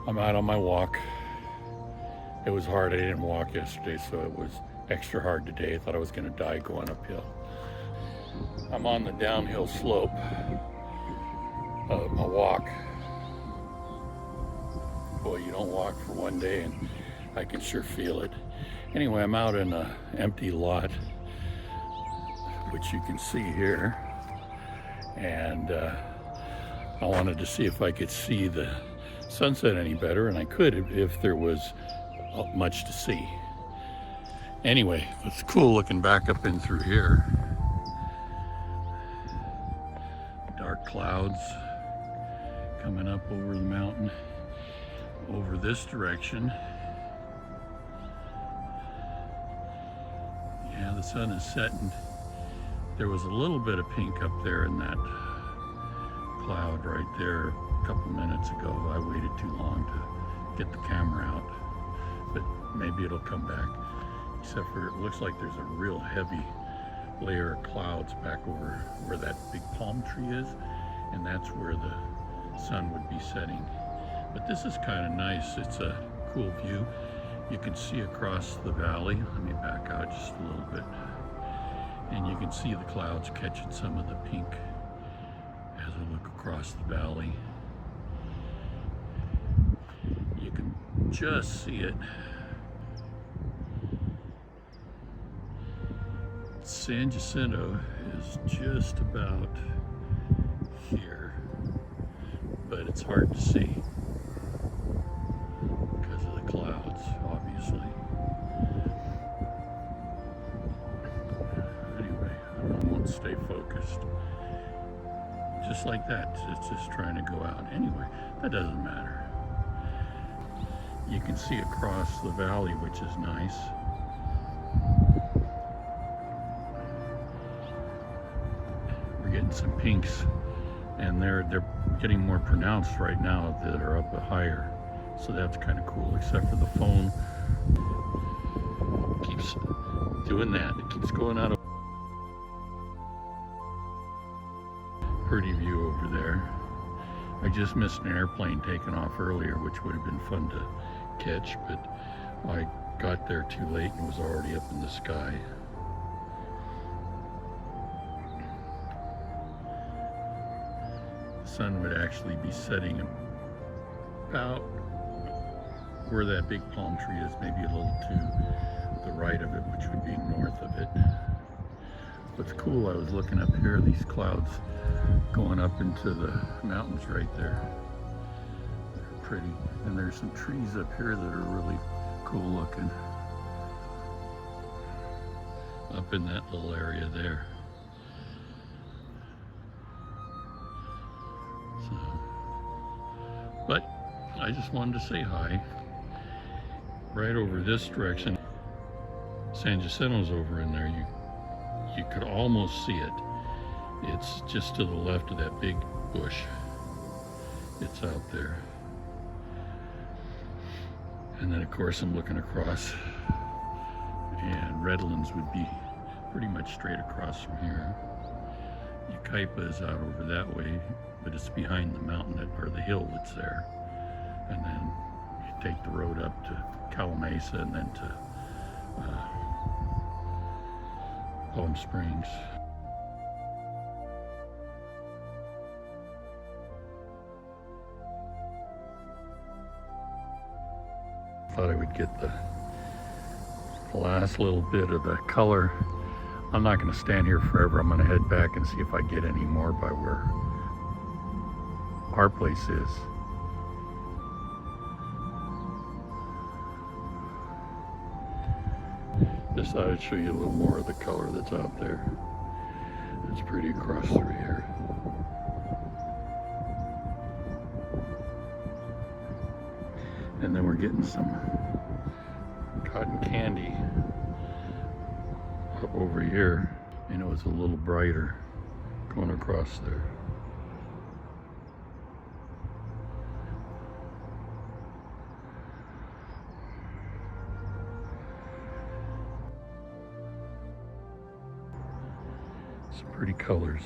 I'm out on my walk. It was hard. I didn't walk yesterday, so it was extra hard today. I thought I was going to die going uphill. I'm on the downhill slope of my walk. Boy, you don't walk for one day, and I can sure feel it. Anyway, I'm out in an empty lot, which you can see here, and I wanted to see if I could see the sunset any better, and I could if there was much to see. Anyway, it's cool looking back up in through here. Dark clouds coming up over the mountain over this direction. Yeah, the sun is setting. There was a little bit of pink up there in that cloud right there a couple minutes ago. I waited too long to get the camera out, but maybe it'll come back. Except for it looks like there's a real heavy layer of clouds back over where that big palm tree is, and that's where the sun would be setting. But this is kind of nice. It's a cool view. You can see across the valley. Let me back out just a little bit. And you can see the clouds catching some of the pink as I look across the valley. You can just see it. San Jacinto is just about here, but it's hard to see because of the clouds, obviously. Anyway, I won't stay focused. Just like that, it's just trying to go out. Anyway, that doesn't matter. You can see across the valley, which is nice. We're getting some pinks, and they're getting more pronounced right now that are up higher. So that's kind of cool, except for the phone keeps doing that. It keeps going out of pretty view over there. I just missed an airplane taking off earlier, which would have been fun to catch, but I got there too late and was already up in the sky. The sun would actually be setting about where that big palm tree is, maybe a little to the right of it, which would be north of it. What's cool, I was looking up here, these clouds going up into the mountains right there. They're pretty. And there's some trees up here that are really cool looking. Up in that little area there. So, but I just wanted to say hi. Right over this direction, San Jacinto's over in there. You could almost see it. It's just to the left of that big bush. It's out there. And then of course I'm looking across, and Redlands would be pretty much straight across from here. Yucaipa is out over that way, but it's behind the mountain or the hill that's there. And then you take the road up to Calamasa and then to Palm Springs. Thought I would get the last little bit of the color. I'm not going to stand here forever. I'm going to head back and see if I get any more by where our place is. Just thought I'd show you a little more of the color that's out there. It's pretty across through here. And then we're getting some cotton candy up over here, and it was a little brighter going across there. Some pretty colors.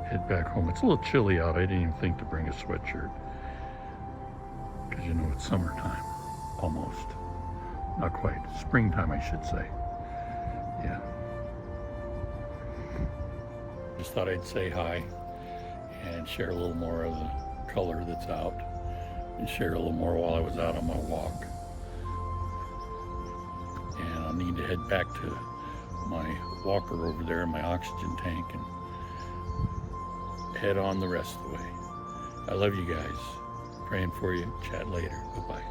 head back home. It's a little chilly out. I didn't even think to bring a sweatshirt because you know it's summertime, almost. Not quite. Springtime, I should say. Yeah. Just thought I'd say hi and share a little more of the color that's out and share a little more while I was out on my walk. And I'll need to head back to my walker over there in my oxygen tank and head on the rest of the way. I love you guys. Praying for you. Chat later. Bye-bye.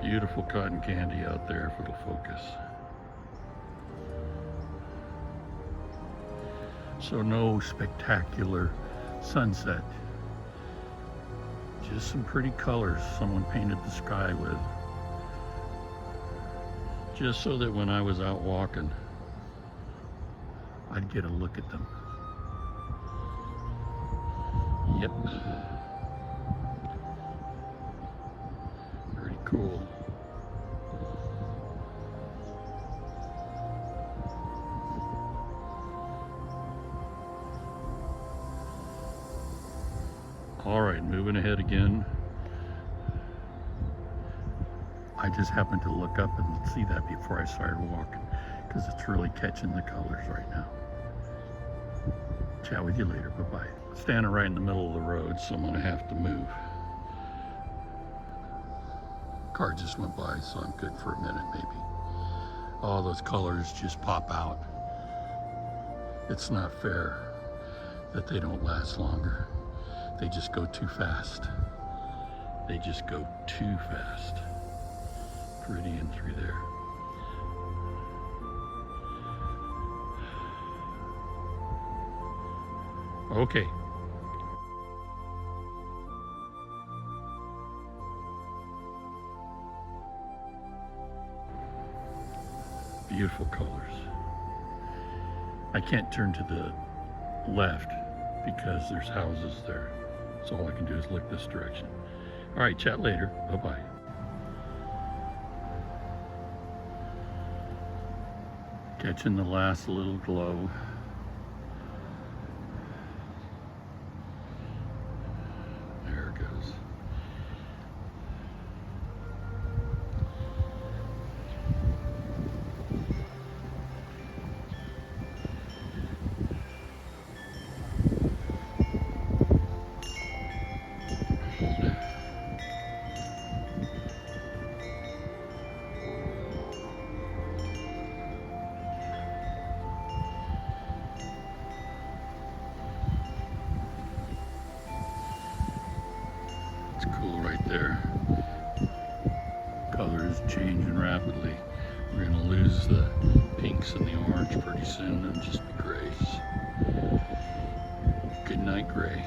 Beautiful cotton candy out there if it'll focus. So no spectacular sunset. Just some pretty colors someone painted the sky with. Just so that when I was out walking, I'd get a look at them. Yep. Pretty cool. All right, moving ahead again. I just happened to look up and see that before I started walking because it's really catching the colors right now. Chat with you later. Bye-bye. Standing right in the middle of the road, so I'm going to have to move. Car just went by, so I'm good for a minute maybe. All those colors just pop out. It's not fair that they don't last longer. They just go too fast. They just go too fast. Pretty in through there. Okay. Beautiful colors. I can't turn to the left because there's houses there. So all I can do is look this direction. All right, chat later. Bye-bye. Catching the last little glow. There it goes. It's cool right there. Color is changing rapidly. We're gonna lose the pinks and the orange pretty soon and just be grays. Good night, gray.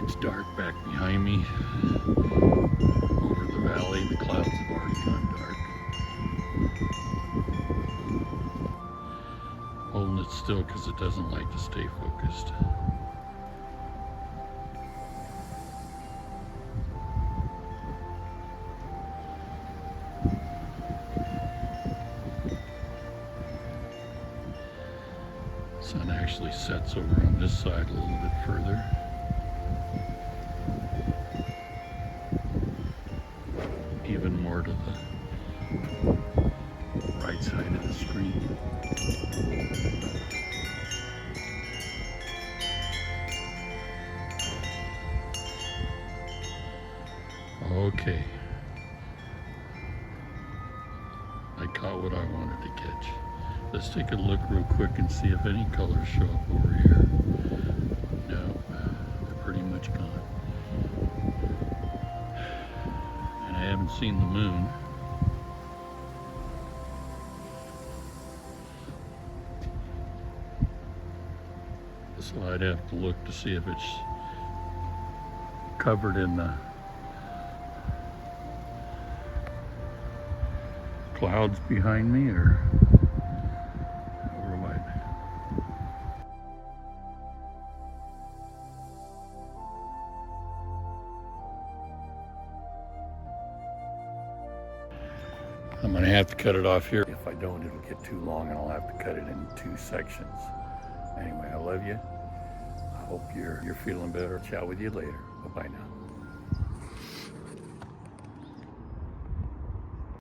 It's dark back behind me. Over the valley, the clouds have already gone dark. Holding it still because it doesn't like to stay focused. Sun actually sets over on this side a little bit further. Even more to the right side of the screen. Okay. I caught what I wanted to catch. Let's take a look real quick and see if any colors show up over here. No, they're pretty much gone. And I haven't seen the moon. So I'd have to look to see if it's covered in the clouds behind me or what. I'm gonna have to cut it off here. If I don't, it'll get too long and I'll have to cut it in 2 sections. Anyway, I love you. I hope you're feeling better. Chat with you later. Bye-bye now.